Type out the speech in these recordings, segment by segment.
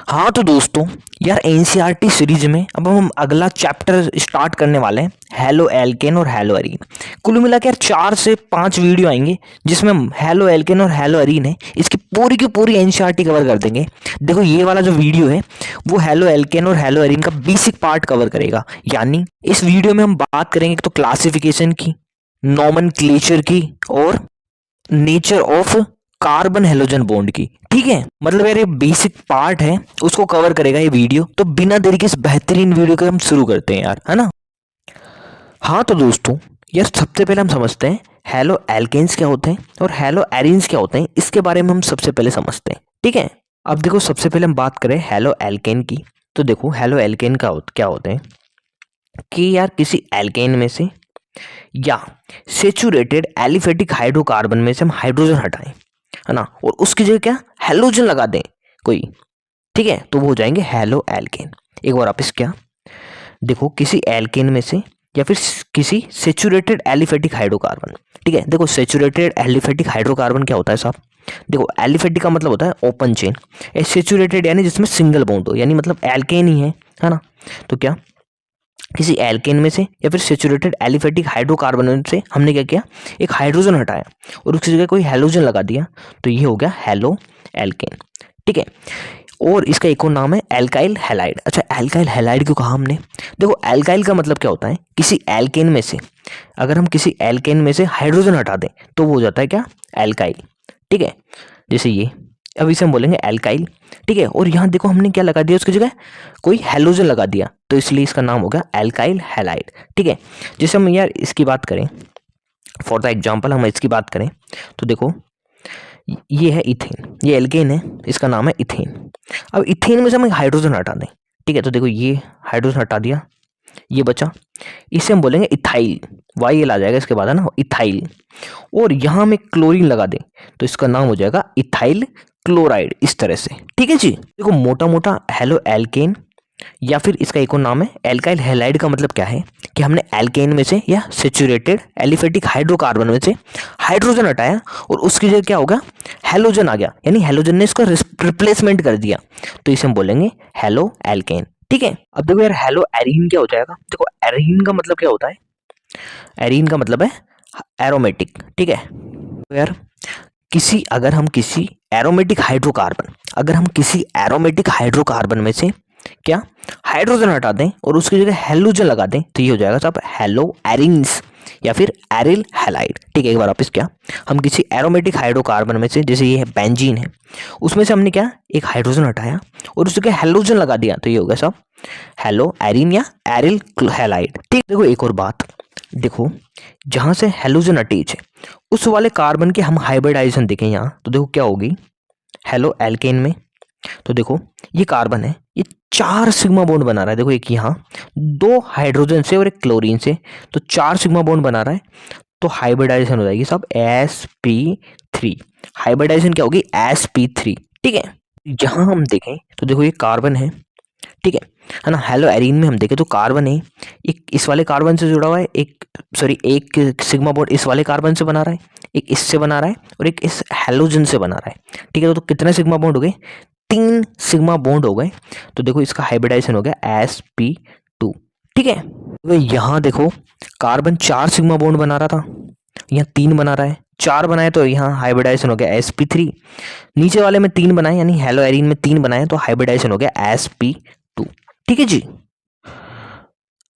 हाँ तो दोस्तों, यार एनसीईआरटी सीरीज में अब हम अगला चैप्टर स्टार्ट करने वाले हैं, हेलो एल्केन और हेलो एरीन। कुल मिला के यार 4 से 5 वीडियो आएंगे जिसमें हम हेलो एल्केन और हेलो एरीन है इसकी पूरी की पूरी एनसीईआरटी कवर कर देंगे। देखो ये वाला जो वीडियो है वो हेलो एल्केन और हेलो एरीन का बेसिक पार्ट कवर करेगा। यानी इस वीडियो में हम बात करेंगे एक तो क्लासिफिकेशन की, नॉमेनक्लेचर की और nature of carbon halogen bond की। ठीक है, मतलब यार ये बेसिक पार्ट है, उसको कवर करेगा ये वीडियो। तो बिना देरी के इस बेहतरीन वीडियो को हम शुरू करते हैं यार, है ना। हाँ तो दोस्तों, यार सबसे पहले हम समझते हैं हेलो एल्केन्स क्या होते हैं और हेलो एरीन्स क्या होते हैं। इसके बारे में हम सबसे पहले समझते हैं, ठीक है। अब देखो सबसे पहले हम बात करें हेलो एल्केन की। तो देखो हेलो एल्केन का क्या होते हैं कि यार किसी एल्केन में से या सेचुरेटेड एलिफेटिक हाइड्रोकार्बन में से हम हाइड्रोजन हटाएं, है ना, और उसकी जगह क्या हेलोजन लगा दें कोई, ठीक है, तो वो हो जाएंगे हेलो एल्केन। एक बार वापस क्या, देखो किसी एल्केन में से या फिर किसी सेचुरेटेड एलिफेटिक हाइड्रोकार्बन, ठीक है। देखो सेचुरेटेड एलिफेटिक हाइड्रोकार्बन क्या होता है साहब, देखो एलिफेटिक का मतलब होता है ओपन चेन, सेचुरेटेड यानी जिसमें सिंगल बॉन्ड हो, यानी मतलब एल्केन ही है ना। तो क्या किसी एल्केन में से या फिर सेचुरेटेड एलिफेटिक हाइड्रोकार्बन में से हमने क्या किया, एक हाइड्रोजन हटाया और उसकी जगह कोई हेलोजन लगा दिया, तो ये हो गया हेलो एल्केन, ठीक है। और इसका एक और नाम है एल्काइल हैलाइड। अच्छा, एल्काइल हैलाइड क्यों कहा हमने, देखो एल्काइल का मतलब क्या होता है, किसी एल्केन में से अगर हम किसी एल्केन में से हाइड्रोजन हटा दें तो वो हो जाता है क्या, एल्काइल, ठीक है। जैसे ये अब इसे हम बोलेंगे एल्काइल, ठीक है। और यहाँ देखो हमने क्या लगा दिया, उसकी जगह कोई हेलोजन लगा दिया, तो इसलिए इसका नाम होगा एल्काइल हैलाइड, ठीक है। जैसे हम यार इसकी बात करें, फॉर द एग्जांपल हम इसकी बात करें तो देखो ये है इथेन, ये एल्केन है, इसका नाम है इथेन। अब इथेन में से हम एक हाइड्रोजन हटा दें, ठीक है, तो देखो ये हाइड्रोजन हटा दिया, ये बचा, इसे हम बोलेंगे इथाइल, वाई एल आ जाएगा इसके बाद, है ना, इथाइल। और यहाँ हम एक क्लोरीन लगा दें तो इसका नाम हो जाएगा इथाइल क्लोराइड, इस तरह से, ठीक है जी। देखो मोटा मोटा हेलो एल्केन या फिर इसका एक और नाम है एल्काइल हैलाइड का मतलब क्या है कि हमने एल्केन में से या सेचुरेटेड एलिफेटिक हाइड्रोकार्बन में से हाइड्रोजन हटाया और उसकी जगह क्या होगा, हेलोजन आ गया, यानी हेलोजन ने इसका रिप्लेसमेंट कर दिया, तो इसे हम बोलेंगे हेलो एल्केन, ठीक है। अब देखो यार हेलो एरीन क्या हो जाएगा, देखो एरीन का मतलब क्या होता है, एरीन का मतलब है एरोमेटिक, ठीक है। तो यार अगर हम किसी एरोमेटिक हाइड्रोकार्बन में से क्या हाइड्रोजन हटा दें और उसकी जगह हेलोजन लगा दें तो ये हो जाएगा साहब हेलो एरीन्स या फिर एरिल हैलाइड, ठीक है। एक बार वापस क्या, हम किसी एरोमेटिक हाइड्रोकार्बन में से, जैसे ये है बेंजीन है, उसमें से हमने क्या एक हाइड्रोजन हटाया और उसकी जगह हेलोजन लगा दिया, तो ये हो गया साहब हेलो एरीन या एरिल हैलाइड, ठीक। देखो एक और बात, देखो जहां से हेलोजन अटैच है उस वाले कार्बन के हम हाइब्रिडाइजेशन देखें यहाँ, तो देखो क्या होगी हेलो एल्केन में, तो देखो ये कार्बन है, ये 4 सिग्मा बॉन्ड बना रहा है, देखो एक यहाँ 2 हाइड्रोजन से और एक क्लोरीन से, तो 4 सिग्मा बॉन्ड बना रहा है, तो हाइब्रिडाइजेशन हो जाएगी सब sp3, हाइब्रिडाइजेशन क्या होगी sp3, ठीक है। जहां हम देखें तो देखो ये कार्बन है, ठीक है ना। हेलो एरीन में हम देखें तो कार्बन है, एक इस वाले कार्बन से जुड़ा हुआ है, एक सिग्मा बॉन्ड इस वाले कार्बन से बना रहा है, एक इससे बना रहा है और एक इस हेलोजन से बना रहा है, ठीक है। तो कितने सिग्मा बॉन्ड हो गए, 3 सिग्मा बॉन्ड हो गए, तो देखो इसका हाइब्रिडाइजेशन हो गया sp2, ठीक है। तो यहाँ देखो कार्बन 4 सिग्मा बॉन्ड बना रहा था, यहाँ 3 बना रहा है, 4 बनाए तो यहाँ हाइब्रिडाइजेशन हो गया sp3, नीचे वाले में 3 बनाए यानी हेलो एरीन में 3 बनाए तो हाइब्रिडाइजेशन हो गया sp2, ठीक है जी।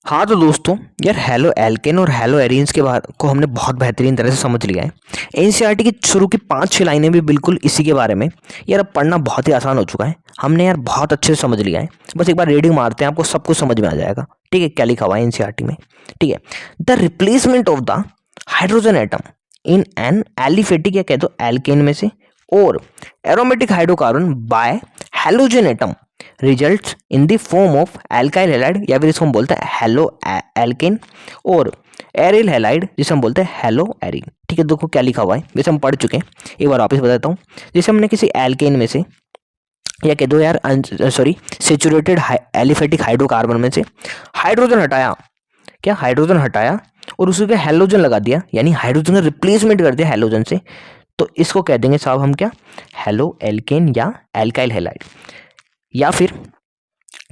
हाँ तो दोस्तों, यार हेलो एल्केन और हेलो एरीन्स के बारे को हमने बहुत बेहतरीन तरह से समझ लिया है। एनसीईआरटी की शुरू की 5-6 लाइनें भी बिल्कुल इसी के बारे में, यार अब पढ़ना बहुत ही आसान हो चुका है, हमने यार बहुत अच्छे से समझ लिया है। बस एक बार रीडिंग मारते हैं, आपको सब कुछ समझ में आ जाएगा, ठीक है, क्या लिखा हुआ है एनसीईआरटी में, ठीक है। The replacement of the hydrogen atom in an aliphatic या कह दो एल्केन में से और aromatic hydrocarbon bye halogen atom results in the form of alkyl halide, या फिर इसको हम बोलते हैं हेलो एल्केन, और एरिल हैलाइड जिसे हम बोलते हैं हेलो एरीन, ठीक है। देखो क्या लिखा हुआ है, वैसे हम पढ़ चुके हैं, एक बार वापस बताता हूँ। जैसे हमने किसी एल्केन में से या कह दो यार सेचुरेटेड एलिफेटिक हाइड्रोकार्बन में से हाइड्रोजन हटाया, क्या हाइड्रोजन हटाया और उसके हेलोजन लगा दिया, यानी हाइड्रोजन का रिप्लेसमेंट कर दिया हेलोजन से, तो इसको कह देंगे साहब हम क्या, हेलो एल्केन या एल्काइल हैलाइड। या फिर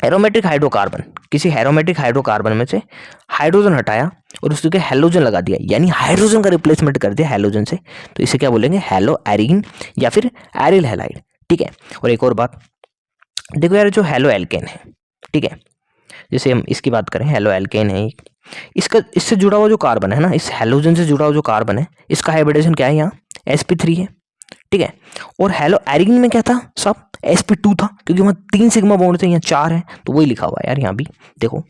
एरोमेटिक हाइड्रोकार्बन, किसी एरोमेटिक हाइड्रोकार्बन में से हाइड्रोजन हटाया और उसके हेलोजन लगा दिया, यानी हाइड्रोजन का रिप्लेसमेंट कर दिया हेलोजन से, तो इसे क्या बोलेंगे, हेलो एरीन या फिर एरिल हैलाइड। ठीक है। और एक और बात देखो यार, जो हेलो एल्केन है, ठीक है, जैसे हम इसकी बात करें, हेलो एल्केन है, इसका इससे जुड़ा हुआ जो कार्बन है ना, इस हेलोजन से जुड़ा हुआ जो कार्बन है, इसका हाइब्रिडेशन क्या है, यहाँ sp3 है। ठीक है। और हेलो एरिन में क्या था, सब sp2 था, क्योंकि वहाँ 3 सिग्मा बॉन्ड थे, यहाँ 4 है, तो वही लिखा हुआ है यार यहाँ भी देखो,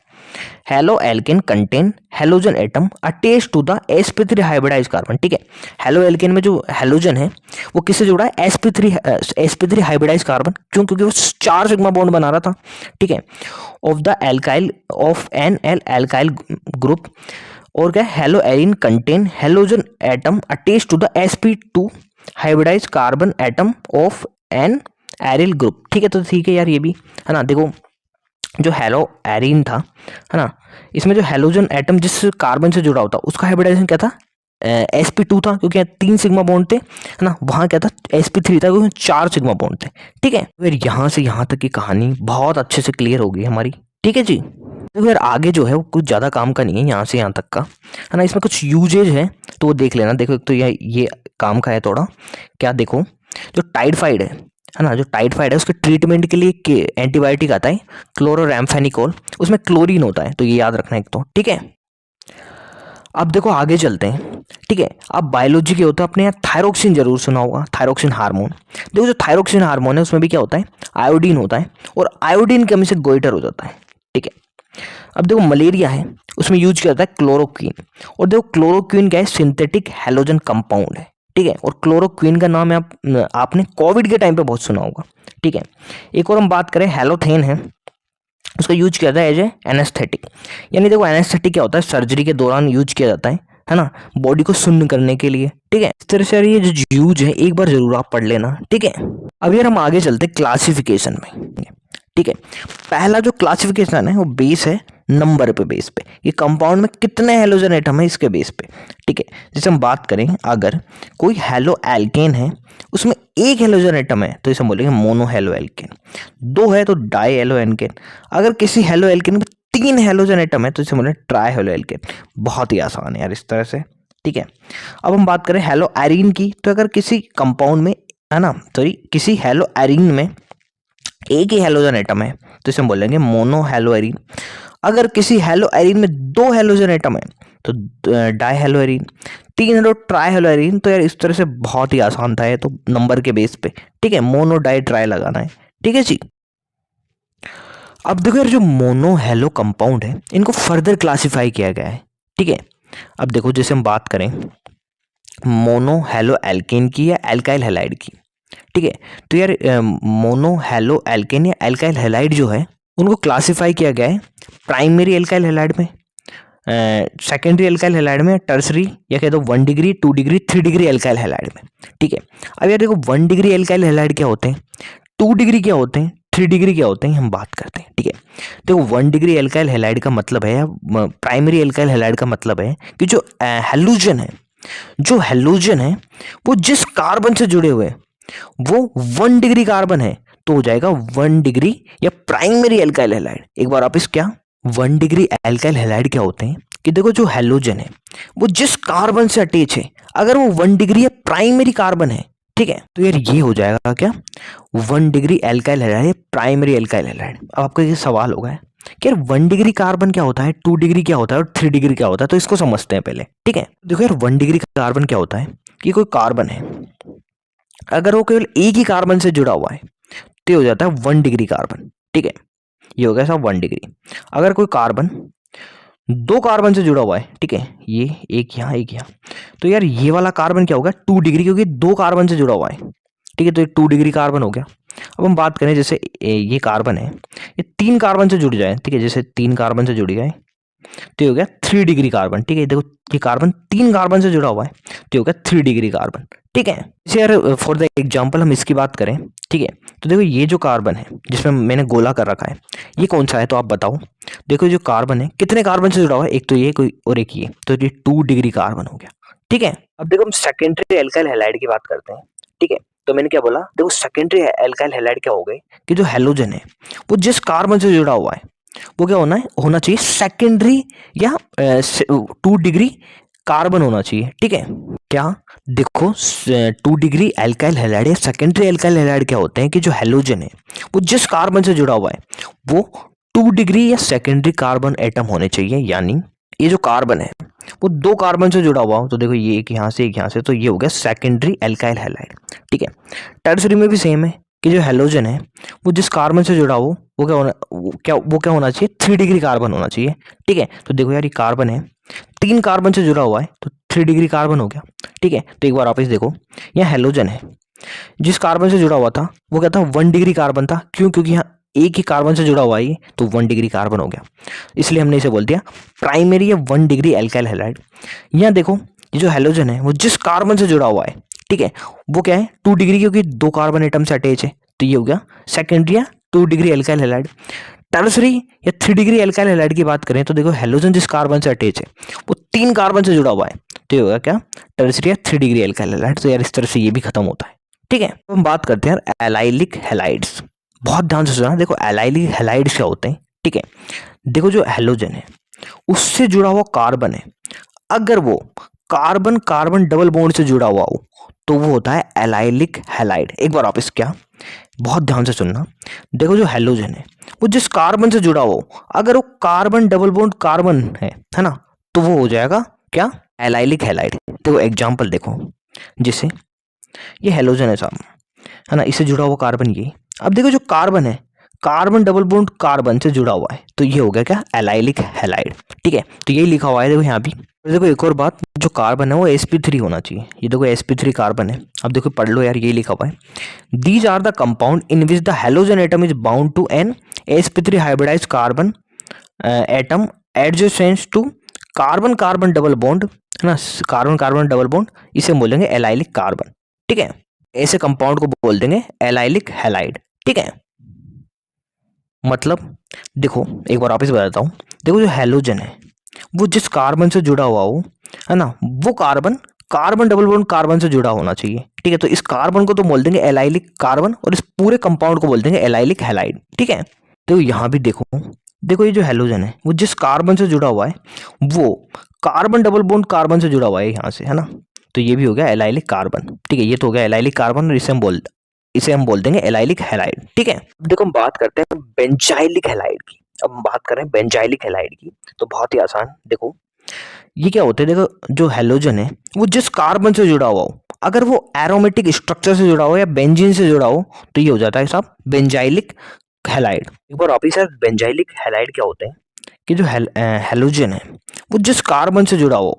haloalkane contain halogen atom attached to the sp3 hybridize carbon. ठीक है। हेलो एल्केन में जो हेलोजन है वो किससे जुड़ा है, sp3 हाइब्रिडाइज कार्बन, क्यों, क्योंकि वो 4 सिग्मा बॉन्ड बना रहा था। ठीक है। Of the alkyl of an L alkyl group. और क्या, haloarene contain halogen atom attached to the sp2 hybridize carbon atom of an aryl group. ठीक है, तो ठीक है यार, ये भी है ना। देखो जो हेलो एरिन था, है ना, इसमें जो हेलोजन एटम जिस कार्बन से जुड़ा होता उसका हाइब्रिडाइजेशन क्या था, sp2 था, क्योंकि 3 सिग्मा बॉन्ड थे, है ना। वहाँ क्या था, sp3 था, क्योंकि 4 सिग्मा बॉन्ड थे। ठीक है। फिर यहाँ से यहाँ तक की कहानी बहुत अच्छे से क्लियर हो गई हमारी। ठीक है जी। तो फिर आगे जो है वो कुछ ज़्यादा काम का नहीं है, यहाँ से यहाँ तक का, है ना। इसमें कुछ यूजेज है तो वो देख लेना। देखो, एक तो ये काम का है थोड़ा, क्या, देखो जो टाइडफाइड है ना, जो टाइडफाइड है उसके ट्रीटमेंट के लिए एंटीबायोटिक आता है क्लोरोरैम्फेनिकोल, उसमें क्लोरीन होता है, तो ये याद रखना एक तो। ठीक है। अब देखो आगे चलते हैं। ठीक है। अब बायोलॉजी के होता है अपने, यहाँ थायरोक्सिन जरूर सुना होगा, थायरोक्सिन हार्मोन। देखो जो थायरोक्सिन हार्मोन है उसमें भी क्या होता है, आयोडीन होता है, और आयोडीन की कमी से गोइटर हो जाता है। ठीक है। अब देखो मलेरिया है, उसमें यूज किया जाता है क्लोरोक्विन, और देखो क्लोरोक्विन क्या है, सिंथेटिक हेलोजन कंपाउंड है। ठीक है। और क्लोरोक्विन का नाम है आपने कोविड के टाइम पे बहुत सुना होगा। ठीक है। एक और हम बात करें, हेलोथेन है, उसका यूज किया जाता है एज ए एनेस्थेटिक, यानी देखो एनेस्थेटिक क्या होता है, सर्जरी के दौरान यूज किया जाता है ना, बॉडी को सुन्न करने के लिए। ठीक है। इस तरह से ये जो यूज है एक बार जरूर आप पढ़ लेना। ठीक है। अब यार हम आगे चलते क्लासिफिकेशन में। ठीक है। पहला जो क्लासिफिकेशन है वो बेस है नंबर पे, बेस पे, ये कंपाउंड में कितने हेलोजन एटम है इसके बेस पे। ठीक है। जैसे हम बात करें, अगर कोई हेलो एल्केन है उसमें एक हेलोजन एटम है तो इसे बोलेंगे मोनो हेलो एल्केन, 2 है तो डाई हेलो एल्केन, अगर किसी हेलो एल्केन में 3 हेलोजन एटम है तो इसे बोलेंगे ट्राई हेलो एल्केन। बहुत ही आसान है यार इस तरह से। ठीक है। अब हम बात करें हेलो एरीन की, तो अगर किसी कंपाउंड में, है ना, सॉरी, किसी हेलो एरीन में एक ही हेलोजन एटम है तो इसे हम बोलेंगे मोनो हेलो एरीन। अगर किसी हेलो एरीन में 2 हेलोजन एटम है तो डाई हेलो एरीन, 3 है तो ट्राई हेलो एरीन। तो यार इस तरह से बहुत ही आसान था ये तो, नंबर के बेस पे। ठीक है। मोनो डाई ट्राई लगाना है। ठीक है जी। अब देखो यार, जो मोनो हेलो कंपाउंड है इनको फर्दर क्लासिफाई किया गया है। ठीक है। अब देखो जैसे हम बात करें मोनो हेलो एल्केन की या एल्काइल हैलाइड की। ठीक है। तो यार मोनो हेलो एल्केन या एल्काइल हैलाइड जो है उनको क्लासिफाई किया गया है प्राइमरी एल्काइल हैलाइड में, सेकेंडरी एल्काइल हैलाइड में, टर्सरी या कह दो 1 degree, 2 degree, 3 degree alkyl halide में। ठीक है। अब यार देखो 1 डिग्री एल्काइल हैलाइड क्या होते हैं, 2 डिग्री क्या होते हैं, 3 डिग्री क्या होते हैं, हम बात करते हैं। ठीक है। देखो 1 डिग्री एल्काइल हैलाइड का मतलब है, प्राइमरी एल्काइल हैलाइड का मतलब है कि जो हेलोजन है, जो हेलोजन है वो जिस कार्बन से जुड़े हुए हैं वो 1 डिग्री कार्बन है तो हो जाएगा 1 डिग्री या प्राइमरी एल्काइल हैलाइड। एक बार आप इस क्या, 1 डिग्री एल्काइल हैलाइड क्या होते हैं कि देखो जो हेलोजन है वो जिस कार्बन से अटैच है, अगर वो 1 डिग्री या प्राइमरी कार्बन है, ठीक है, तो यार ये हो जाएगा क्या, 1 degree alkyl halide, primary alkyl halide. अब आपको ये सवाल होगा कि यार 1 डिग्री कार्बन क्या होता है, 2 डिग्री क्या होता है और 3 डिग्री क्या होता है, तो इसको समझते हैं पहले। ठीक है। देखो यार 1 डिग्री कार्बन क्या होता है कि कोई कार्बन है, अगर वो केवल एक ही कार्बन से जुड़ा हुआ है तो ये हो जाता है 1 डिग्री कार्बन। ठीक है। ये हो गया साहब 1 डिग्री। अगर कोई कार्बन 2 कार्बन से जुड़ा हुआ है, ठीक है, ये एक यहाँ एक यहाँ, तो यार ये वाला कार्बन क्या होगा, 2 डिग्री, क्योंकि 2 कार्बन से जुड़ा हुआ है। ठीक है। तो ये 2 डिग्री कार्बन हो गया। अब हम बात करें जैसे ये कार्बन है, ये 3 कार्बन से जुड़ जाए, ठीक है, जैसे 3 कार्बन से जुड़ गए तो ये हो गया 3 डिग्री कार्बन। ठीक है। देखो ये कार्बन 3 कार्बन से जुड़ा हुआ है तो ये हो गया 3 डिग्री कार्बन। ठीक है। जैसे यार फॉर द एग्जांपल हम इसकी बात करें, ठीक है, तो देखो ये जो कार्बन है जिसमें मैंने गोला कर रखा है ये कौन सा है, तो आप बताओ। देखो जो कार्बन है कितने कार्बन से जुड़ा हुआ है, एक तो ये कोई और एक ये, तो ये 2 डिग्री कार्बन हो गया। ठीक है। अब देखो हम सेकेंडरी एल्काइल हैलाइड की बात करते हैं। ठीक है। तो मैंने क्या बोला, देखो सेकेंडरी एल्काइल हैलाइड क्या हो गए कि जो हैलोजन है वो जिस कार्बन से जुड़ा हुआ है वो क्या होना चाहिए सेकेंडरी या 2 डिग्री कार्बन होना चाहिए। ठीक है, क्या देखो 2 डिग्री एल्काइल हैलाइड या सेकेंडरी एल्काइल हैलाइड क्या होते हैं कि जो हैलोजन है वो जिस कार्बन से जुड़ा हुआ है वो 2 डिग्री या सेकेंडरी कार्बन एटम होने चाहिए। यानी ये जो कार्बन है वो 2 कार्बन से जुड़ा हुआ हो, तो देखो ये एक यहाँ से एक यहाँ से, तो ये हो गया सेकेंडरी एल्काइल हैलाइड। ठीक है, टर्सरी में भी सेम है कि जो हैलोजन है वो जिस कार्बन से जुड़ा हो वो क्या होना चाहिए 3 डिग्री कार्बन होना चाहिए। ठीक है, तो देखो यार ये कार्बन है 3 कार्बन से जुड़ा हुआ है तो 3 डिग्री कार्बन हो गया। ठीक है, तो एक बार वापस देखो, यहाँ हैलोजन है जिस कार्बन से जुड़ा हुआ था वो क्या था 1 डिग्री कार्बन था। क्यों? क्योंकि यहाँ एक ही कार्बन से जुड़ा हुआ है ये, तो 1 डिग्री कार्बन हो गया, इसलिए हमने इसे बोल दिया प्राइमरी या 1 डिग्री एल्काइल हैलाइड। यहाँ देखो ये जो हैलोजन है वो जिस कार्बन से जुड़ा हुआ है, ठीक है, वो क्या है 2 डिग्री, क्योंकि 2 कार्बन एटम से अटैच है, तो ये हो गया सेकेंडरी या 2 डिग्री एल्काइल हैलाइड। टर्सरी या 3 डिग्री एल्काइल हैलाइड की बात करें तो देखो हैलोजन जिस कार्बन से अटैच है वो 3 कार्बन से जुड़ा हुआ है, तो ये होगा क्या टर्सरी या 3 डिग्री एल्काइल हैलाइड। तो यार इस तरह से ये भी खत्म होता है। ठीक है, तो हम बात करते हैं यार एलाइलिक हैलाइड्स। बहुत ध्यान से सुना, देखो एलाइलिक हैलाइड्स क्या होते हैं। ठीक है, देखो जो हैलोजन है उससे जुड़ा हुआ कार्बन है, अगर वो कार्बन कार्बन डबल बॉन्ड से जुड़ा हुआ हो तो वो होता है एलाइलिक हैलाइड। एक बार वापस क्या, बहुत ध्यान से सुनना, देखो जो हैलोजन है वो जिस कार्बन से जुड़ा हो, अगर वो कार्बन डबल बॉन्ड कार्बन है ना, तो वो हो जाएगा क्या एलाइलिक हैलाइड। देखो एग्जांपल देखो, जैसे ये हैलोजन है साहब, है ना, इससे जुड़ा हुआ कार्बन ये। अब देखो जो कार्बन है कार्बन डबल बॉन्ड कार्बन से जुड़ा हुआ है, तो ये हो गया क्या एलाइलिक हैलाइड। ठीक है, तो यही लिखा हुआ है देखो यहाँ भी। तो देखो एक और बात, जो कार्बन है वो sp3 होना चाहिए। ये देखो sp3 कार्बन है, अब देखो पढ़ लो यार, ये लिखा हुआ है these are the compound in which the halogen atom is bound to an sp3 hybridize carbon atom adjacent to carbon carbon double bond, है ना, कार्बन कार्बन डबल बॉन्ड, इसे बोलेंगे एलाइलिक कार्बन। ठीक है, ऐसे कंपाउंड को बोल देंगे एलाइलिक हैलाइड। ठीक है, मतलब देखो एक बार वापस बताता हूँ, देखो जो हैलोजन है वो जिस कार्बन से जुड़ा हुआ हो, है ना, वो carbon carbon double bond carbon से जुड़ा होना चाहिए। ठीक है, तो इस कार्बन को तो बोल देंगे एलाइलिक कार्बन और इस पूरे कंपाउंड को बोल देंगे एलाइलिक हैलाइड। ठीक है, तो यहाँ भी देखो, देखो ये जो हैलोजन है वो जिस कार्बन से जुड़ा हुआ है वो कार्बन डबल बॉन्ड कार्बन से जुड़ा हुआ है यहाँ से, है ना, तो ये भी हो गया एलाइलिक कार्बन। ठीक है, ये तो हो गया एलाइलिक कार्बन और इसे हम बोल देंगे एलाइलिक हैलाइड। ठीक है, अब देखो हम बात करते हैं बेंजाइलिक हैलाइड की। अब हम बात करें बेंजाइलिक हैलाइड की, तो बहुत ही आसान, देखो ये क्या होते हैं, देखो जो हैलोजन है वो जिस कार्बन से जुड़ा हुआ हो, अगर वो एरोमेटिक स्ट्रक्चर से जुड़ा हो या बेंजीन से जुड़ा हो, तो ये हो जाता है साहब बेंजाइलिक हैलाइड। एक बार वापिस यार, बेंजाइलिक हैलाइड क्या होते हैं कि जो हैलोजन है वो जिस कार्बन से जुड़ा हो,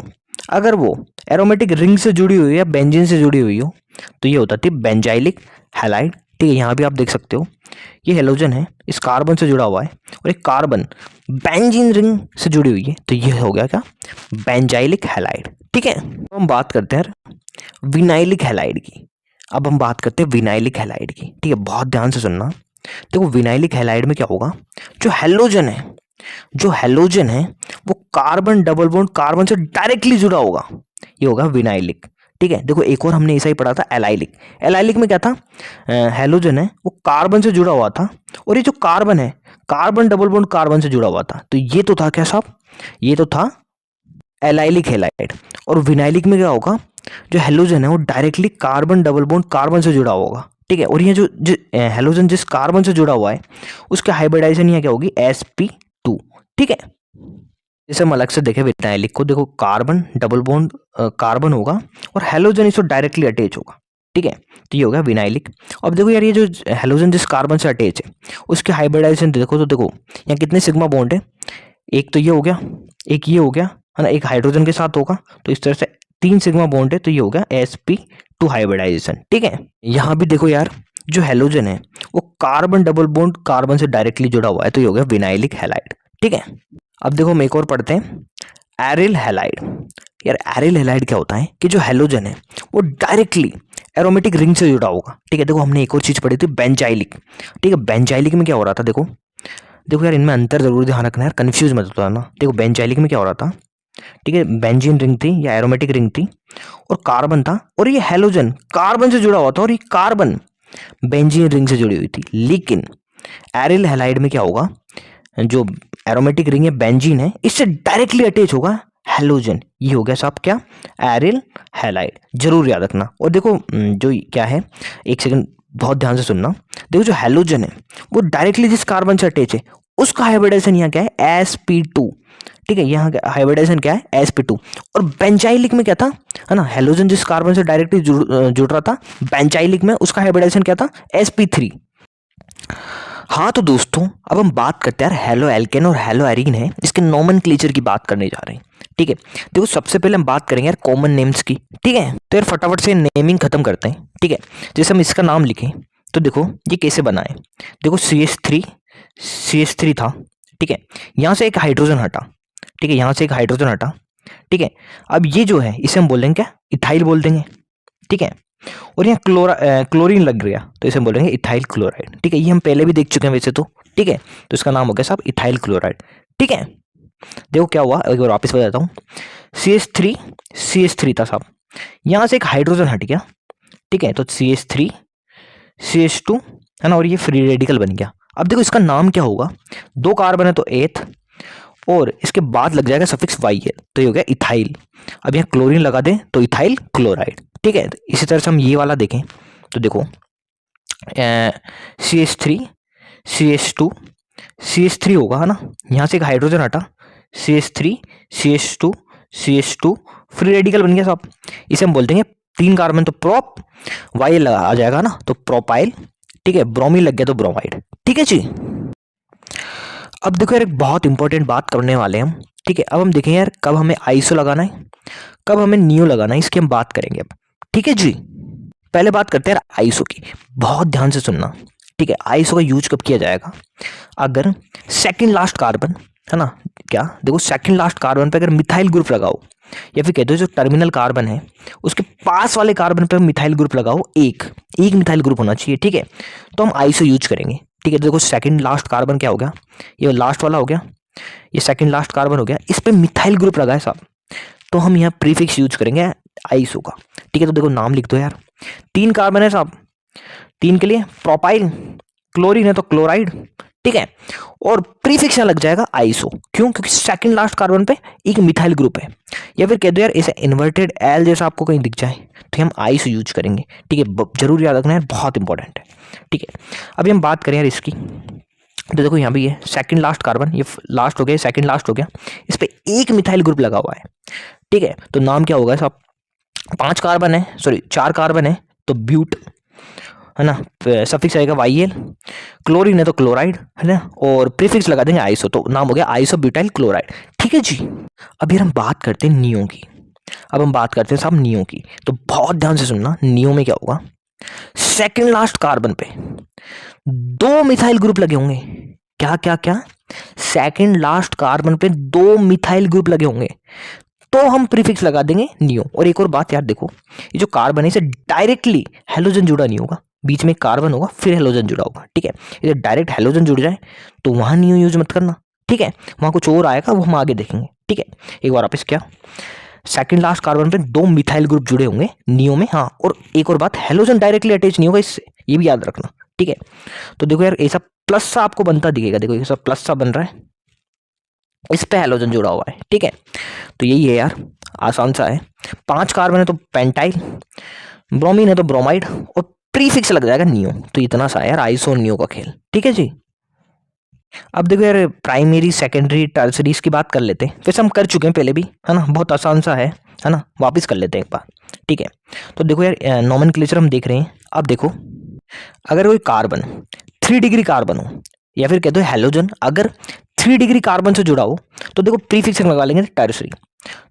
अगर वो एरोमेटिक रिंग से जुड़ी हुई या बेंजीन से जुड़ी हुई हो, तो ये होता है बेंजाइलिक हैलाइड। ठीक है, यहाँ भी आप देख सकते हो ये हैलोजन है इस कार्बन से जुड़ा हुआ है और एक कार्बन बेंजीन रिंग से जुड़ी हुई है, तो ये हो गया क्या बेंजाइलिक हैलाइड। ठीक है, तो हम बात करते हैं विनाइलिक हैलाइड की। अब हम बात करते हैं विनाइलिक हैलाइड की। ठीक है, बहुत ध्यान से सुनना, देखो विनाइलिक हैलाइड में क्या होगा, जो हैलोजन है वो कार्बन डबल बॉन्ड कार्बन से डायरेक्टली जुड़ा होगा, ये होगा विनाइलिक। ठीक है, देखो एक और हमने ऐसा ही पढ़ा था एलाइलिक। एलाइलिक में क्या था, हैलोजन है वो कार्बन से जुड़ा हुआ था और ये जो कार्बन है कार्बन डबल बॉन्ड कार्बन से जुड़ा हुआ था, तो ये तो था क्या साहब, ये तो था एलाइलिक हैलाइड। और विनाइलिक में क्या होगा, जो हैलोजन है वो directly carbon double bond carbon से जुड़ा होगा। ठीक है, और ये जो हैलोजन जिस कार्बन से जुड़ा हुआ है उसके हाइब्रिडाइजेशन यहाँ क्या होगी sp2। ठीक है, जैसे हम अलग से देखें विनाइलिक को, देखो कार्बन डबल बॉन्ड कार्बन होगा और हैलोजन इसको डायरेक्टली अटैच होगा। ठीक है, तो ये हो गया विनाइलिक। अब देखो यार ये जो हैलोजन जिस कार्बन से अटैच है उसके हाइब्रिडाइजेशन देखो, तो देखो यहाँ कितने सिग्मा बॉन्ड है, एक तो ये हो गया, एक ये हो गया, है ना, एक हाइड्रोजन के साथ होगा, तो इस तरह से 3 सिग्मा बॉन्ड है, तो ये हो गया sp2 हाइब्रिडाइजेशन। ठीक है, यहाँ भी देखो यार जो हैलोजन है वो कार्बन डबल बॉन्ड कार्बन से डायरेक्टली जुड़ा हुआ है, तो ये हो गया विनाइलिक हैलाइड। ठीक है, अब देखो हम एक और पढ़ते हैं एरिल हैलाइड। यार एरिल हैलाइड क्या होता है कि जो हैलोजन है वो डायरेक्टली एरोमेटिक रिंग से जुड़ा होगा। ठीक है, देखो हमने एक और चीज पढ़ी थी बेंजाइलिक। ठीक है, बेंजाइलिक में क्या हो रहा था, देखो यार इनमें अंतर जरूर ध्यान रखना है, कंफ्यूज मत होता ना। देखो बेंजाइलिक में क्या हो रहा था ठीक है, बेंजीन रिंग थी या एरोमेटिक रिंग थी और कार्बन था, और ये हेलोजन कार्बन से जुड़ा हुआ था और ये कार्बन बेंजीन रिंग से जुड़ी हुई थी। लेकिन एरिल हैलाइड में क्या होगा, जो एरोमेटिक रिंग है बेंजीन है, इससे डायरेक्टली अटैच होगा हेलोजन। ये हो गया साहब क्या, एरिल हैलाइड। जरूर याद रखना। और देखो जो क्या है, एक सेकंड बहुत ध्यान से सुनना। देखो जो हेलोजन है वो डायरेक्टली जिस कार्बन से अटैच है उसका हाइब्रिडाइजेशन यहाँ क्या है, sp2। ठीक है, यहाँ हाइब्रिडाइजेशन क्या है, sp2। और बेंजाइलिक में क्या था, है ना, हेलोजन जिस कार्बन से डायरेक्टली जुड़ रहा था बेंजाइलिक में, उसका हाइब्रिडाइजेशन क्या था, sp3। हाँ तो दोस्तों अब हम बात करते हैं यार हेलो एल्केन और हेलो एरीन है, इसके नोमेनक्लेचर की बात करने जा रहे हैं। ठीक है, देखो सबसे पहले हम बात करेंगे यार कॉमन नेम्स की। ठीक है, तो यार फटाफट से नेमिंग खत्म करते हैं। ठीक है, जैसे हम इसका नाम लिखें तो देखो ये कैसे बना है। देखो CH3 था। ठीक है, यहाँ से एक हाइड्रोजन हटा। ठीक है, यहाँ से एक हाइड्रोजन हटा। ठीक है, अब ये जो है इसे हम बोल देंगे क्या, इथाइल बोल देंगे। ठीक है, और यहाँ क्लोरीन लग गया तो इसे हम बोलेंगे इथाइल क्लोराइड। ठीक है, ये हम पहले भी देख चुके हैं वैसे तो। ठीक है, तो इसका नाम हो गया साहब इथाइल क्लोराइड। ठीक है, देखो क्या हुआ, एक बार वापस बताता हूँ। CH3 था साहब, यहाँ से एक हाइड्रोजन हट गया। ठीक है, तो CH3 CH2 है ना, और ये फ्री रेडिकल बन गया। अब देखो इसका नाम क्या होगा, 2 कार्बन है तो एथ, और इसके बाद लग जाएगा सफिक्स YL, तो ये हो गया इथाइल। अब यहाँ क्लोरीन लगा दें तो इथाइल क्लोराइड। ठीक है, तो इसी तरह से हम ये वाला देखें तो देखो CH3 CH2 CH3 होगा, है ना, यहाँ से एक हाइड्रोजन हटा, CH3 CH2 फ्री रेडिकल बन गया साहब। इसे हम बोल देंगे 3 कार्बन तो प्रोप, YL आ जाएगा ना तो प्रोपाइल। ठीक है, ब्रोमीन लग गया तो ब्रोमाइड। ठीक है जी। अब देखो यार एक बहुत इंपॉर्टेंट बात करने वाले हैं हम। ठीक है, अब हम देखें यार कब हमें आइसो लगाना है, कब हमें नियो लगाना है, इसकी हम बात करेंगे अब। ठीक है जी, पहले बात करते हैं यार आइसो की, बहुत ध्यान से सुनना। ठीक है, आइसो का यूज कब किया जाएगा, अगर सेकंड लास्ट कार्बन है ना, क्या देखो सेकंड लास्ट कार्बन पे अगर मिथाइल ग्रुप लगाओ, या फिर कह दो जो टर्मिनल कार्बन है उसके पास वाले कार्बन पे मिथाइल ग्रुप लगाओ, एक मिथाइल ग्रुप होना चाहिए। ठीक है, तो हम आइसो यूज करेंगे। ठीक है, देखो सेकंड लास्ट कार्बन क्या हो गया, ये लास्ट वाला हो गया, ये सेकंड लास्ट कार्बन हो गया, इस पे मिथाइल ग्रुप लगा है साहब, तो हम यहाँ प्रीफिक्स यूज करेंगे आइसो का। ठीक है, तो देखो नाम लिख दो यार, 3 कार्बन है साहब, 3 के लिए प्रोपाइल, क्लोरीन है तो क्लोराइड। ठीक है, और प्रीफिक्स लग जाएगा आइसो, क्यों, क्योंकि सेकंड लास्ट कार्बन पे एक मिथाइल ग्रुप है। या फिर कह दो यार ऐसे इन्वर्टेड एल जैसा आपको कहीं दिख जाए तो हम आइसो यूज करेंगे। ठीक है, जरूर याद रखना है, बहुत इंपॉर्टेंट है। ठीक है, अभी हम बात करें यार इसकी, तो देखो यहाँ भी है सेकंड लास्ट कार्बन, ये लास्ट हो गया, सेकंड लास्ट हो गया, इस पे एक मिथाइल ग्रुप लगा हुआ है। ठीक है, तो नाम क्या होगा साहब, 5 कार्बन है, सॉरी 4 कार्बन है तो ब्यूट, है ना, सफिक्स आएगा YL, क्लोरीन है तो क्लोराइड, है ना, और प्रीफिक्स लगा देंगे आइसो, तो नाम हो गया आइसो ब्यूटाइल क्लोराइड। ठीक है जी। अब यार हम बात करते हैं नियो की, अब हम बात करते हैं साहब नियो की, तो बहुत ध्यान से सुनना। नियो में क्या होगा, सेकंड लास्ट कार्बन पे 2 मिथाइल ग्रुप लगे होंगे। क्या क्या क्या, सेकंड लास्ट कार्बन पे 2 मिथाइल ग्रुप लगे होंगे, तो हम प्रीफिक्स लगा देंगे नियो। और एक और बात यार देखो, ये जो कार्बन है इसे डायरेक्टली हेलोजन जुड़ा नहीं होगा, बीच में कार्बन होगा फिर हेलोजन जुड़ा होगा। ठीक है, ये डायरेक्ट हेलोजन जुड़ जाए तो वहां नियो यूज मत करना। ठीक है, वहां कुछ और आएगा, वो हम आगे देखेंगे। ठीक है, एक बार वापस क्या, सेकंड लास्ट कार्बन पे 2 मिथाइल ग्रुप जुड़े होंगे नियो में। हाँ, और एक और बात, हेलोजन डायरेक्टली अटैच नहीं होगा इससे, ये भी याद रखना। ठीक है, तो देखो यार ऐसा प्लस सा आपको बनता दिखेगा, देखो ऐसा प्लस सा बन रहा है, इस पे हेलोजन जुड़ा हुआ है। ठीक है, तो यही है यार, आसान सा है। 5 कार्बन है तो पेंटाइल, ब्रोमीन है तो ब्रोमाइड, और प्रीफिक्स लग जाएगा नियो। तो इतना सा है यार आइसो और नियो का खेल। ठीक है जी। अब देखो यार प्राइमरी सेकेंडरी टर्सरीज की बात कर लेते हैं, वैसे हम कर चुके हैं पहले भी, है ना, बहुत आसान सा है ना, वापस कर लेते हैं एक बार। ठीक है, तो देखो यार नोमेनक्लेचर हम देख रहे हैं। अब देखो अगर कोई कार्बन 3 डिग्री कार्बन हो, या फिर कहते हो हेलोजन अगर 3 डिग्री कार्बन से जुड़ा हो, तो देखो प्रीफिक्स लगा लेंगे टर्सरी।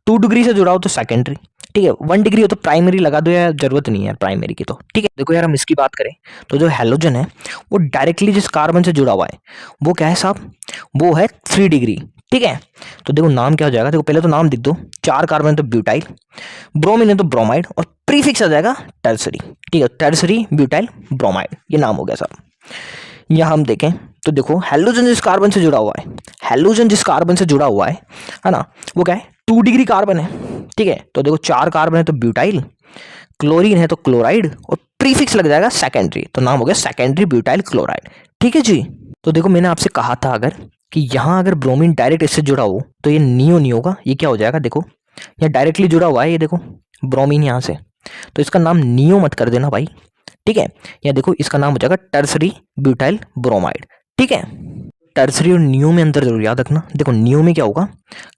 2 डिग्री से जुड़ा हो तो सेकेंडरी। ठीक है, 1 डिग्री हो तो प्राइमरी लगा दो, यार जरूरत नहीं है यार प्राइमरी की तो। ठीक है, देखो यार हम इसकी बात करें तो जो हेलोजन है वो डायरेक्टली जिस कार्बन से जुड़ा हुआ है वो क्या है साहब, वो है 3 डिग्री। ठीक है, तो देखो नाम क्या हो जाएगा, देखो पहले तो नाम लिख दो, 4 कार्बन तो ब्यूटाइल, ब्रोमीन है तो ब्रोमाइड, और प्रीफिक्स आ जाएगा टर्सरी। ठीक है, टर्सरी ब्यूटाइल ब्रोमाइड, ये नाम हो गया साहब। यहाँ हम देखें तो देखो हेलोजन जिस कार्बन से जुड़ा हुआ है, हेलोजन जिस कार्बन से जुड़ा हुआ है ना, वो क्या है 2 डिग्री कार्बन है, ठीक है। तो देखो 4 कार्बन है तो ब्यूटाइल, क्लोरीन है तो क्लोराइड, और प्रीफिक्स लग जाएगा सेकेंडरी, तो नाम हो गया सेकेंडरी ब्यूटाइल क्लोराइड, ठीक है जी। तो देखो मैंने आपसे कहा था अगर कि यहाँ अगर ब्रोमीन डायरेक्ट इससे जुड़ा हो तो ये नियो नहीं होगा, ये क्या हो जाएगा, देखो यहाँ डायरेक्टली जुड़ा हुआ है, ये देखो ब्रोमीन यहाँ से, तो इसका नाम नियो मत कर देना भाई, ठीक है। या देखो इसका नाम हो जाएगा टर्सरी ब्यूटाइल ब्रोमाइड, ठीक है। टर्सरी और नियो में अंतर जरूर याद रखना। देखो नियो में क्या होगा,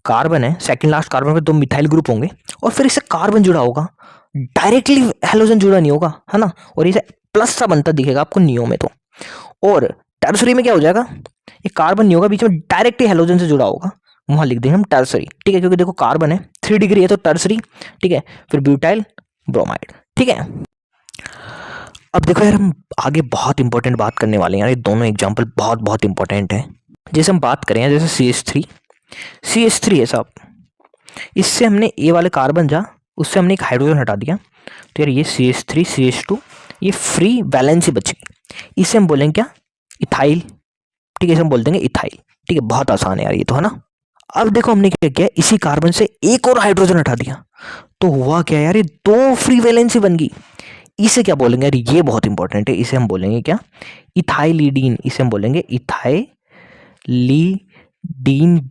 कार्बन है, सेकंड लास्ट कार्बन पे 2 मिथाइल ग्रुप होंगे और फिर इससे कार्बन जुड़ा होगा, डायरेक्टली हेलोजन जुड़ा नहीं होगा, है ना, और इसे प्लस सा बनता दिखेगा आपको नियो में तो। और टर्सरी में क्या हो जाएगा, ये कार्बन नहीं होगा, बीच में डायरेक्टली हेलोजन से जुड़ा होगा, वहां लिख देंगे हम टर्सरी, ठीक है, क्योंकि देखो कार्बन है 3 डिग्री है तो टर्सरी, ठीक है, फिर ब्यूटाइल ब्रोमाइड, ठीक है। अब देखो यार हम आगे बहुत इंपॉर्टेंट बात करने वाले हैं यार, ये दोनों एग्जांपल बहुत बहुत इंपॉर्टेंट है। जैसे हम बात करें जैसे CH3 है साहब, इससे हमने ए वाले कार्बन जा, उससे हमने एक हाइड्रोजन हटा दिया, तो यार ये CH3 CH2 ये फ्री वैलेंसी बची, इसे हम बोलेंगे क्या, इथाइल, ठीक है, इसे हम बोल देंगे इथाइल, ठीक है। बहुत आसान है यार ये तो, है ना। अब देखो हमने क्या किया, इसी कार्बन से एक और हाइड्रोजन हटा दिया, तो हुआ क्या यार, ये 2 फ्री वैलेंसी बन गई, इसे क्या बोलेंगे यार, ये बहुत इंपॉर्टेंट है, इसे हम बोलेंगे क्या, इथाइलिडीन, इसे हम बोलेंगे इथाइलिडीन,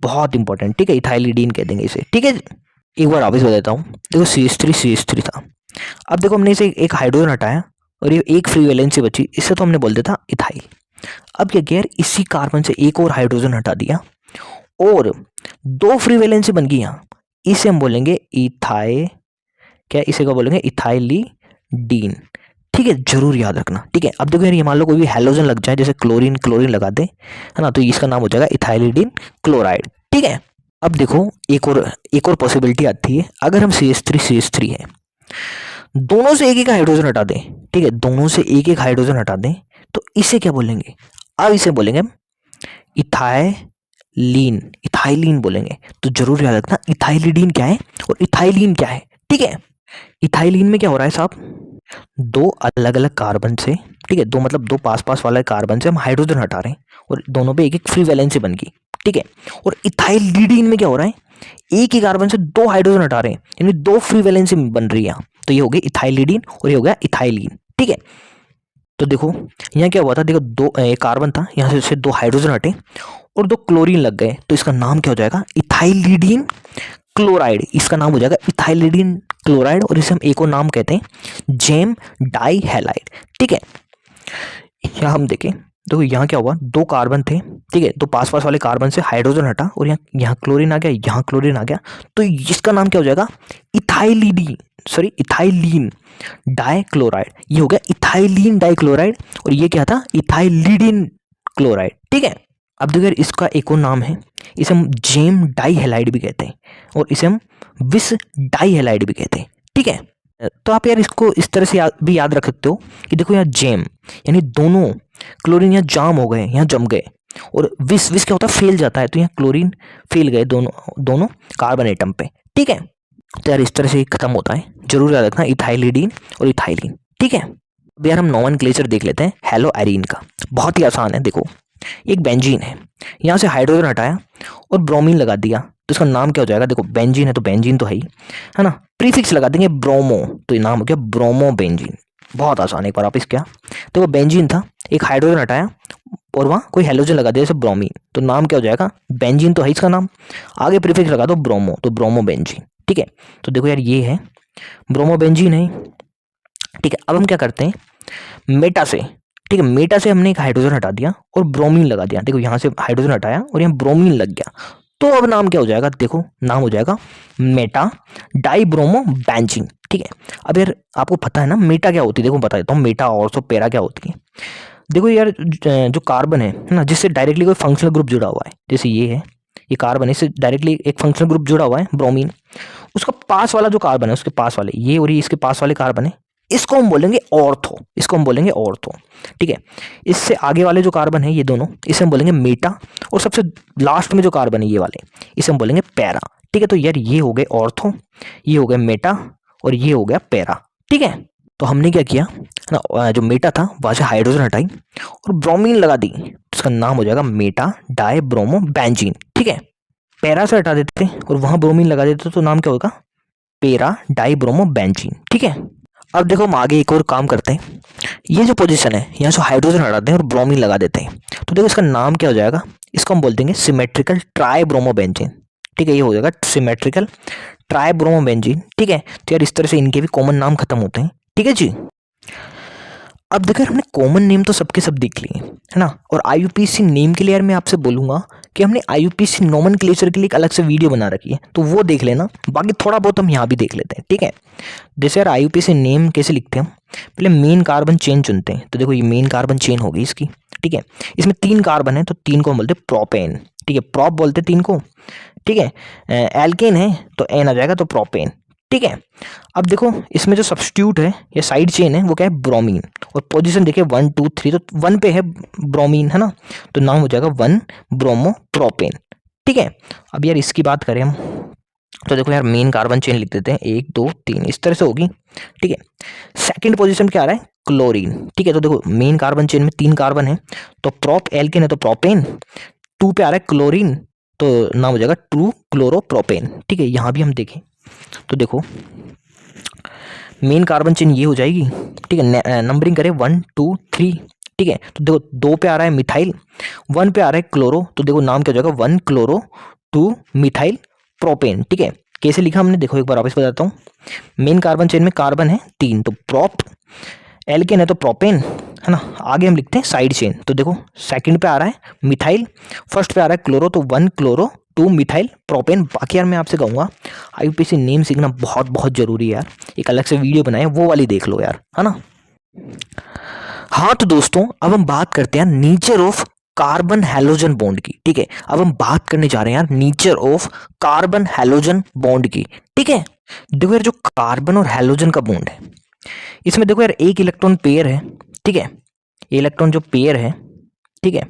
बहुत इंपॉर्टेंट, ठीक है, इथाइलिडीन कह देंगे इसे, ठीक है। एक बार वापस बताता हूँ, देखो CH3 था, अब देखो हमने इसे एक हाइड्रोजन हटाया और ये एक फ्री वैलेंसी बची, इससे तो हमने बोल दिया था इथाइल। अब क्या किया यार, इसी कार्बन से एक और हाइड्रोजन हटा दिया और 2 फ्री वैलेंसी बन गई यहाँ, इसे हम बोलेंगे इसे क्या बोलेंगे, इथाइलिडीन, ठीक है, जरूर याद रखना, ठीक है। अब देखो यार ये मान लो कोई भी हेलोजन लग जाए, जैसे क्लोरीन लगा दे, है ना, तो इसका नाम हो जाएगा इथाइलिडीन क्लोराइड, ठीक है। अब देखो एक और पॉसिबिलिटी आती है, अगर हम CH3 है, दोनों से एक एक हाइड्रोजन हटा दें, ठीक है, दोनों से एक एक हाइड्रोजन हटा दें, तो इसे क्या बोलेंगे, अब इसे बोलेंगे हम इथाइलीन बोलेंगे, तो जरूर याद रखना इथाइलिडीन क्या है और इथाइलीन क्या है, ठीक है। इथाइलीन में क्या हो रहा है साहब, 2 अलग अलग कार्बन से, ठीक है, 2 मतलब 2 पास पास वाले कार्बन से हम हाइड्रोजन हटा रहे हैं और दोनों पे एक एक फ्री वैलेंसी बन गई, ठीक है। और इथाइलिडीन में क्या हो रहा है, एक ही कार्बन से 2 हाइड्रोजन हटा रहे हैं, यानी 2 फ्री वैलेंसी बन रही है, तो ये हो गई इथाइलिडीन और ये हो गया इथाइलीन, ठीक है। तो देखो यहाँ क्या हुआ था, देखो 2 कार्बन था, यहाँ से 2 हाइड्रोजन हटे और 2 क्लोरीन लग गए, तो इसका नाम क्या हो जाएगा, इथाइलिडीन क्लोराइड, इसका नाम हो जाएगा इथाइलिडीन क्लोराइड, और इसे हम एक और नाम कहते हैं जेम डाई हैलाइड, ठीक है। यहाँ हम देखें, देखो यहाँ क्या हुआ, 2 कार्बन थे, ठीक है, 2 पास पास वाले कार्बन से हाइड्रोजन हटा और यहाँ क्लोरीन आ गया, यहाँ क्लोरीन आ गया, तो इसका नाम क्या हो जाएगा, इथाइलीन डाइक्लोराइड, ये हो गया इथाइलीन डाइक्लोराइड, और ये क्या था, इथाइलिडीन क्लोराइड, ठीक है। अब देखो इसका एक और नाम है, इसे हम जेम डाई हैलाइड भी कहते हैं और इसे हम विस डाई हैलाइड भी कहते हैं, ठीक है। तो आप यार इसको इस तरह से भी याद रख सकते हो कि देखो यहाँ जेम यानी दोनों क्लोरीन यहाँ जाम हो गए, यहाँ जम गए, और विस क्या होता है, फेल जाता है, तो यहाँ क्लोरीन फेल गए दोनों कार्बन एटम पे, ठीक है। तो यार इस तरह से खत्म होता है, जरूर याद रखना इथाइलिडीन और इथाइलीन, ठीक है। अब यार हम नोमेनक्लेचर देख लेते हैं हेलो एरीन का, बहुत ही आसान है। देखो एक बेंजीन है, यहाँ से हाइड्रोजन हटाया और ब्रोमीन लगा दिया, तो इसका नाम क्या हो जाएगा, देखो बेंजीन है तो बेंजीन तो है ही, है ना, प्रीफिक्स लगा देंगे ब्रोमो, तो ये नाम हो गया ब्रोमो बेंजीन, बहुत आसान है, एक बार वापस क्या, तो वो बेंजीन था, एक हाइड्रोजन हटाया और वहाँ कोई हेलोजन लगा दिया जैसे ब्रोमीन, तो नाम क्या हो जाएगा, बेंजीन तो है इसका नाम, आगे प्रीफिक्स लगा दो ब्रोमो, तो ब्रोमो बेंजीन, ठीक है। तो देखो यार ये है ब्रोमो बेंजीन है, ठीक है। अब हम क्या करते हैं, मेटा से, ठीक है, मेटा से हमने एक हाइड्रोजन हटा दिया और ब्रोमीन लगा दिया, देखो यहाँ से हाइड्रोजन हटाया और यहाँ ब्रोमीन लग गया, तो अब नाम क्या हो जाएगा, देखो नाम हो जाएगा मेटा डाइब्रोमो बेंजीन, ठीक है। अब यार आपको पता है ना मेटा क्या होती है, देखो बता देता हूँ, मेटा और पैरा क्या होती है। देखो यार जो कार्बन है ना, जिससे डायरेक्टली कोई फंक्शनल ग्रुप जुड़ा हुआ है, जैसे ये है, ये कार्बन है, इससे डायरेक्टली एक फंक्शनल ग्रुप जुड़ा हुआ है ब्रोमीन, उसका पास वाला जो कार्बन है, उसके पास वाले ये और ये इसके पास वाले कार्बन है, इसको हम बोलेंगे ऑर्थो, ठीक है। इससे आगे वाले जो कार्बन है ये दोनों, इसे हम बोलेंगे मेटा, और सबसे लास्ट में जो कार्बन है ये वाले, इसे हम बोलेंगे पैरा, ठीक है। तो यार ये हो गए ऑर्थो, ये हो गए मेटा और ये हो गया पैरा, ठीक है। तो हमने क्या किया ना, जो मेटा था वहां से हाइड्रोजन हटाई और ब्रोमीन लगा दी, इसका नाम हो जाएगा मेटा डाई ब्रोमो बेंजीन, ठीक है। पैरा से हटा देते और वहाँ ब्रोमीन लगा देते तो नाम क्या होगा, पैरा डाइब्रोमोबेंजीन। ठीक है, अब देखो हम आगे एक और काम करते हैं। ये जो पोजीशन है, यहाँ से हाइड्रोजन हटाते हैं और ब्रोमीन लगा देते हैं, तो देखो इसका नाम क्या हो जाएगा, इसको हम बोल देंगे सिमेट्रिकल ट्राइब्रोमोबेंजीन। ठीक है, ये हो जाएगा सिमेट्रिकल ट्राइब्रोमोबेंजीन। ठीक है, तो यार इस तरह से इनके भी कॉमन नाम खत्म होते हैं। ठीक है जी। अब देखो यार हमने कॉमन नेम तो सबके सब देख लिए है ना, और आईयूपीएसी नेम के लिए यार मैं आपसे बोलूँगा कि हमने आईयूपीएसी नोमेनक्लेचर के लिए एक अलग से वीडियो बना रखी है, तो वो देख लेना। बाकी थोड़ा बहुत हम यहाँ भी देख लेते हैं। ठीक है, जैसे यार आईयूपीएसी नेम कैसे लिखते हैं हम, पहले मेन कार्बन चेन चुनते हैं। तो देखो ये मेन कार्बन चेन होगी इसकी। ठीक है, इसमें 3 कार्बन है तो 3 को हम बोलते हैं प्रोपेन। ठीक है, प्रोप बोलते हैं 3 को। ठीक है, एल्केन है तो एन आ जाएगा तो प्रोपेन। ठीक है, अब देखो इसमें जो सब्स्टिट्यूट है या साइड चेन है वो क्या है, ब्रोमीन। और पोजीशन देखिए 1 2 3, तो 1 पे है ब्रोमीन है ना, तो नाम हो जाएगा 1 ब्रोमो प्रोपेन। ठीक है, अब यार इसकी बात करें हम, तो देखो यार मेन कार्बन चेन लिख देते हैं 1 2 3 इस तरह से होगी। ठीक है, सेकंड पोजीशन क्या आ रहा है, क्लोरीन। ठीक है, तो देखो मेन कार्बन चेन में 3 कार्बन है तो प्रोप एल्केन है तो प्रोपेन। 2 पे आ रहा है क्लोरीन तो नाम हो जाएगा 2 क्लोरोप्रोपेन। ठीक है, यहाँ भी हम देखें तो देखो मेन कार्बन चेन ये हो जाएगी। ठीक है, नंबरिंग करें 1 2 3। ठीक है, तो देखो 2 पे आ रहा है मिथाइल, 1 पे आ रहा है क्लोरो, तो देखो नाम क्या हो जाएगा 1 क्लोरो 2 मिथाइल प्रोपेन। ठीक है, कैसे लिखा हमने देखो एक बार वापस बताता हूँ। मेन कार्बन चेन में कार्बन है 3 तो प्रोप, एल्केन है तो प्रोपेन है ना। आगे हम लिखते हैं साइड चेन, तो देखो सेकंड पे आ रहा है मिथाइल, फर्स्ट पे आ रहा है क्लोरो तो 1 क्लोरो 2 मिथाइल प्रोपेन। बाकी यार मैं आपसे कहूँगा आईयूपीएसी नेम सीखना बहुत बहुत जरूरी है यार, एक अलग से वीडियो बनाए वो वाली देख लो यार, है ना। हाँ तो दोस्तों अब हम बात करते हैं nature of carbon halogen bond की। ठीक है, अब हम बात करने जा रहे हैं यार nature of carbon halogen bond की। ठीक है, देखो यार जो कार्बन और हैलोजन का बॉन्ड है, इसमें देखो यार एक इलेक्ट्रॉन पेयर है। ठीक है, ये इलेक्ट्रॉन जो पेयर है, ठीक है,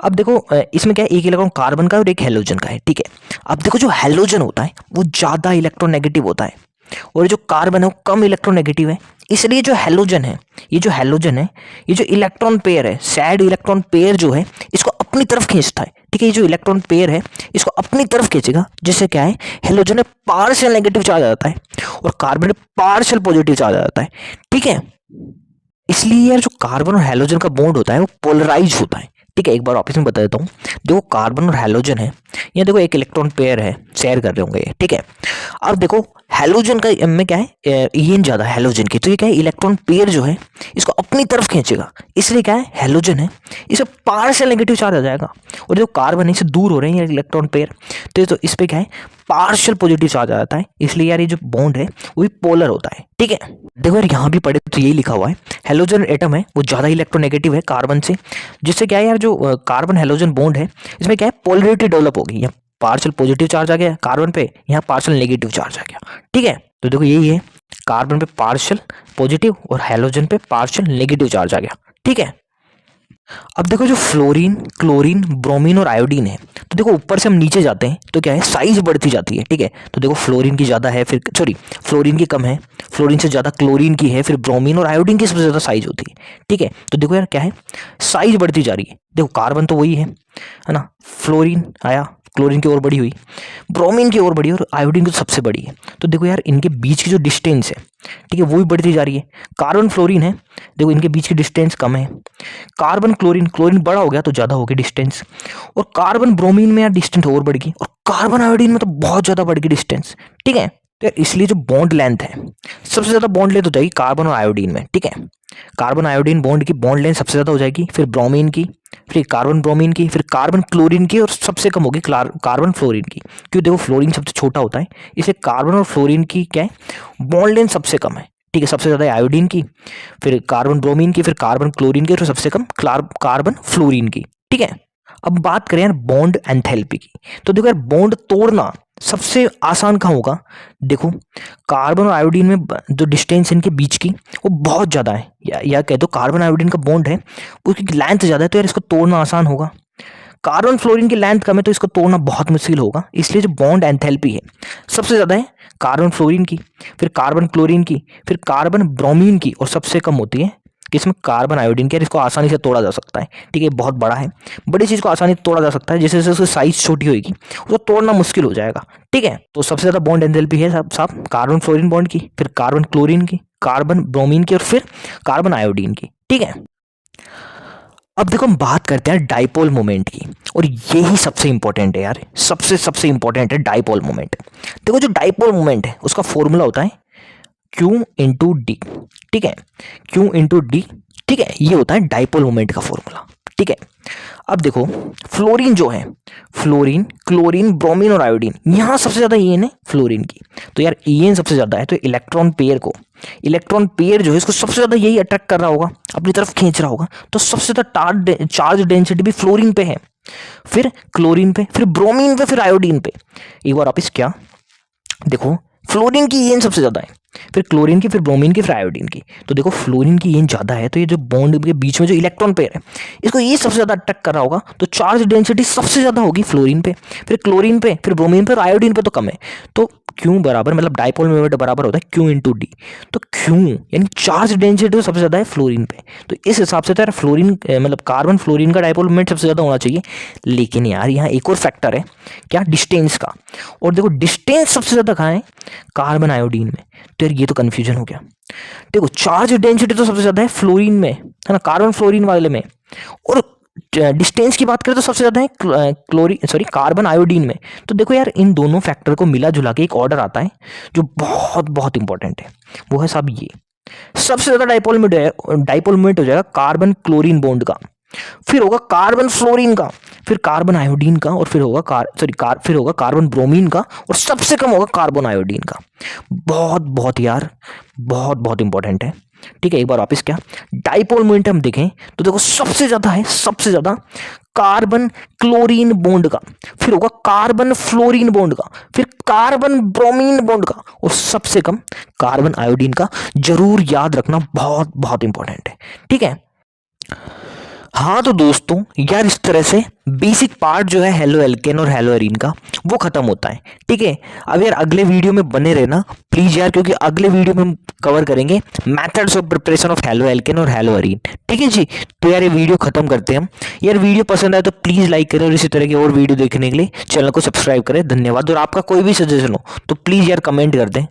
अब देखो इसमें क्या है, एक इलेक्ट्रॉन कार्बन का और एक हैलोजन का है। ठीक है, अब देखो जो हैलोजन होता है वो ज़्यादा इलेक्ट्रोनेगेटिव होता है और जो कार्बन है वो कम इलेक्ट्रोनेगेटिव है। इसलिए जो हैलोजन है, ये जो हैलोजन है, ये जो इलेक्ट्रॉन पेयर है, सैड इलेक्ट्रॉन पेयर जो है इसको अपनी तरफ खींचता है। ठीक है, ये जो इलेक्ट्रॉन पेयर है इसको अपनी तरफ खींचेगा, जिससे क्या है हैलोजन में पार्शियल नेगेटिव चार्ज आ जाता है और कार्बन में पार्शियल पॉजिटिव चार्ज आ जाता है। ठीक है, इसलिए यार जो कार्बन और हैलोजन का बॉन्ड होता है वो पोलराइज होता है। ठीक है, एक बार वापस में बता देता हूँ। देखो कार्बन और हैलोजन है, ये देखो एक इलेक्ट्रॉन पेयर है, शेयर कर रहे होंगे ये। ठीक है, अब देखो हैलोजन का में क्या है, ईएन ज़्यादा हैलोजन की, तो ये क्या है इलेक्ट्रॉन पेयर जो है इसको अपनी तरफ खींचेगा। इसलिए क्या है हैलोजन है इसे पार्शियल नेगेटिव चार्ज आ जाएगा, और जो कार्बन है इससे दूर हो रहे हैं इलेक्ट्रॉन पेयर, तो इस पर क्या है पार्शियल पॉजिटिव चार्ज आ जाता है। इसलिए यार ये जो बॉन्ड है वो भी पोलर होता है। ठीक है, देखो यार यहाँ भी पढ़े तो यही लिखा हुआ है, हैलोजन एटम है वो ज़्यादा इलेक्ट्रोनेगेटिव है कार्बन से, जिससे क्या है यार जो कार्बन हैलोजन बॉन्ड है इसमें क्या है पोलरिटी डेवलप होगी। यहाँ पार्शियल पॉजिटिव चार्ज आ गया कार्बन पे, यहाँ पार्शियल नेगेटिव चार्ज आ गया। ठीक है, तो देखो यही है, कार्बन पे पार्शियल पॉजिटिव और हैलोजन पे पार्शियल नेगेटिव चार्ज आ गया। ठीक है, अब देखो जो फ्लोरीन क्लोरीन ब्रोमीन और आयोडीन है, तो देखो ऊपर से हम नीचे जाते हैं तो क्या है साइज बढ़ती जाती है। ठीक है, तो देखो फ्लोरीन की ज़्यादा है, फिर सॉरी फ्लोरीन की कम है, फ्लोरीन से ज़्यादा क्लोरीन की है, फिर ब्रोमीन और आयोडीन की सबसे ज़्यादा साइज होती है। ठीक है, तो देखो यार क्या है साइज बढ़ती जा रही है। देखो कार्बन तो वही है ना, फ्लोरीन आया क्लोरीन की ओर बड़ी हुई, ब्रोमीन की ओर बड़ी और आयोडीन की तो सबसे बड़ी है। तो देखो यार इनके बीच की जो डिस्टेंस है, ठीक है, वो भी बढ़ती जा रही है। कार्बन फ्लोरीन है, देखो इनके बीच की डिस्टेंस कम है। कार्बन क्लोरीन क्लोरीन बड़ा हो गया तो ज़्यादा हो गई डिस्टेंस, और कार्बन ब्रोमीन में यार डिस्टेंस और बढ़ गई, और कार्बन आयोडीन में तो बहुत ज़्यादा बढ़ गई डिस्टेंस। ठीक है, तो इसलिए जो बॉन्ड लेंथ है सबसे ज़्यादा बॉन्ड लेंथ हो जाएगी कार्बन और आयोडीन में। ठीक है, कार्बन आयोडीन बॉन्ड की बॉन्ड लेंथ सबसे ज़्यादा हो जाएगी, फिर ब्रोमीन की, फिर कार्बन ब्रोमीन की, फिर कार्बन क्लोरीन की, और सबसे कम होगी कार्बन फ्लोरीन की। क्यों, देखो फ्लोरीन सबसे छोटा होता है, इसलिए कार्बन और फ्लोरीन की क्या है बॉन्ड लेंथ सबसे कम है। ठीक है, सबसे ज़्यादा आयोडीन की, फिर कार्बन ब्रोमीन की, फिर कार्बन क्लोरीन की, और सबसे कम कार्बन फ्लोरीन की। ठीक है, अब बात करें यार बॉन्ड एंथैल्पी की, तो देखो यार बॉन्ड तोड़ना सबसे आसान कहाँ होगा। देखो कार्बन और आयोडीन में जो डिस्टेंस इनके बीच की वो बहुत ज़्यादा है, या कह दो कार्बन आयोडीन का बॉन्ड है उसकी लेंथ ज़्यादा है, तो यार इसको तोड़ना आसान होगा। कार्बन फ्लोरीन की लेंथ कम है तो इसको तोड़ना बहुत मुश्किल होगा। इसलिए जो बॉन्ड एंथैल्पी है सबसे ज़्यादा है कार्बन फ्लोरीन की, फिर कार्बन क्लोरीन की, फिर कार्बन ब्रोमीन की, और सबसे कम होती है कि इसमें कार्बन आयोडीन के, इसको आसानी से तोड़ा जा सकता है। ठीक है, बहुत बड़ा है, बड़ी चीज़ को आसानी से तोड़ा जा सकता है, जैसे जैसे उसकी साइज छोटी होगी उसको तोड़ना मुश्किल हो जाएगा। ठीक है, तो सबसे ज़्यादा बॉन्ड एंथैल्पी है साहब कार्बन फ्लोरीन बॉन्ड की, फिर कार्बन क्लोरीन की, कार्बन ब्रोमीन की और फिर कार्बन आयोडीन की। ठीक है, अब देखो हम बात करते हैं डाइपोल मोमेंट की, और यही सबसे इंपॉर्टेंट है यार, सबसे इंपॉर्टेंट है डाइपोल मोमेंट। देखो जो डाइपोल मोमेंट है उसका फॉर्मूला होता है Q इंटू डी। ठीक है, Q इंटू डी। ठीक है, ये होता है डाइपोल मोमेंट का फॉर्मूला। ठीक है, अब देखो फ्लोरीन जो है, फ्लोरीन, क्लोरीन, ब्रोमीन और आयोडीन, यहाँ सबसे ज्यादा ईएन है फ्लोरीन की, तो यार ईएन सबसे ज्यादा है, तो इलेक्ट्रॉन पेयर जो है इसको सबसे ज्यादा यही अट्रैक्ट कर रहा होगा, अपनी तरफ खींच रहा होगा, तो सबसे ज्यादा चार्ज डेंसिटी भी फ्लोरीन पे है, फिर क्लोरीन पे, फिर ब्रोमीन पे, फिर आयोडीन पे। एक बार वापिस क्या देखो, फ्लोरीन की ईएन सबसे ज्यादा है, फिर क्लोरीन की, फिर ब्रोमीन की, फिर आयोडीन की। तो देखो फ्लोरीन की ईएन ज्यादा है, तो ये जो बॉन्ड के बीच में जो इलेक्ट्रॉन पेयर है इसको ये सबसे ज्यादा अटैक कर रहा होगा, तो चार्ज डेंसिटी सबसे ज्यादा होगी फ्लोरीन पे, फिर क्लोरीन पे, फिर ब्रोमीन पे, और आयोडीन पे तो कम है। तो क्यू बराबर, मतलब डाइपोल मोमेंट बराबर होता है क्यू इंटू डी। तो क्यू यानी चार्ज डेंसिटी सबसे ज्यादा है फ्लोरीन पे, तो इस हिसाब से तो यार फ्लोरीन मतलब कार्बन फ्लोरीन का डाइपोल मोमेंट सबसे ज्यादा होना चाहिए। लेकिन यार यहाँ एक और फैक्टर है, क्या, डिस्टेंस का। और देखो डिस्टेंस सबसे ज्यादा कहाँ है, कार्बन आयोडीन में। तो यार ये तो कंफ्यूजन हो गया। देखो चार्ज डेंसिटी तो सबसे ज्यादा है फ्लोरीन में, है ना, कार्बन फ्लोरीन वाले में, और डिस्टेंस की बात करें तो सबसे ज्यादा है कार्बन आयोडीन में। तो देखो यार इन दोनों फैक्टर को मिला जुला के एक ऑर्डर आता है जो बहुत बहुत इंपॉर्टेंट है, वो है साहब ये, सबसे ज्यादा डाइपोल मोमेंट हो जाएगा कार्बन क्लोरीन बॉन्ड का, फिर होगा कार्बन फ्लोरीन का, फिर कार्बन आयोडीन का, और फिर होगा फिर होगा कार्बन ब्रोमीन का, और सबसे कम होगा कार्बन आयोडीन का। बहुत बहुत यार, बहुत बहुत इंपॉर्टेंट है। ठीक है, एक बार वापस क्या डाइपोल मोमेंट हम देखें तो देखो सबसे ज्यादा है, सबसे ज्यादा कार्बन क्लोरीन बॉन्ड का, फिर होगा कार्बन फ्लोरीन बॉन्ड का, फिर कार्बन ब्रोमीन बॉन्ड का, और सबसे कम कार्बन आयोडीन का। जरूर याद रखना, बहुत बहुत इंपॉर्टेंट है। ठीक है, हाँ तो दोस्तों यार इस तरह से बेसिक पार्ट जो है हेलो एल्केन और हेलो एरीन का वो खत्म होता है। ठीक है, अब यार अगले वीडियो में बने रहना प्लीज यार, क्योंकि अगले वीडियो में हम कवर करेंगे methods of preparation of halo alkane और हेलो एरीन। ठीक है जी, तो यार ये वीडियो खत्म करते हैं हम। यार वीडियो पसंद आए तो प्लीज लाइक करें, और इसी तरह की और वीडियो देखने के लिए चैनल को सब्सक्राइब करें। धन्यवाद, और आपका कोई भी सजेशन हो तो प्लीज यार कमेंट कर दें।